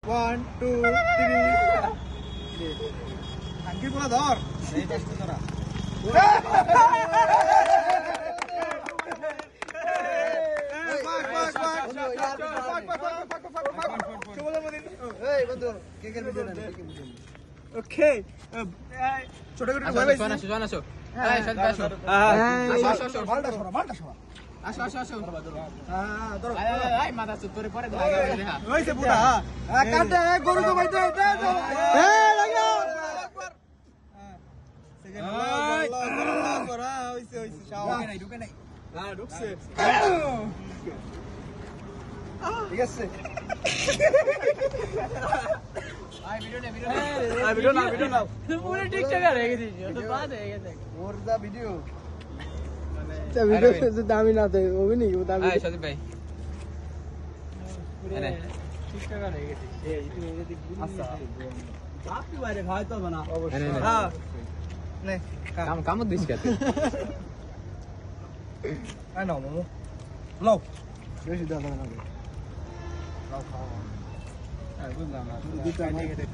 1 2 3 আঙ্কি বলা ধর এই দেখতে তোরা ওকে ছোট ছোট আসো এই সদ আসো আসো মালটা সরা আসো আসো আসো হ্যাঁ ধরো এই মাথা সুতরে পরে লাগা দেখা ওইছে পুরা কাটে গরু তো ভাই দে এই লাগা হ্যাঁ সেকেন্ড আল্লাহ করা হইছে হইছে ঢুকে নাই হ্যাঁ ঢুকছে ঠিক আছে আই ভিডিও না পুরো টিকটকার হয়ে গেছিস তো বাদ হয়ে গেছে ওর দা ভিডিও ভিডিও তো দামি না তো ওবি নি দামি আয় সদীপ ভাই আরে টিকটকার হয়ে গেছিস এই আচ্ছা বাপি বাইরে ভাই তো বানা অবশ্যই হ্যাঁ নে কাম দিস কেতে আই নাও মামু লও বেশি দাও না লাও খাও আর বুঝলাম না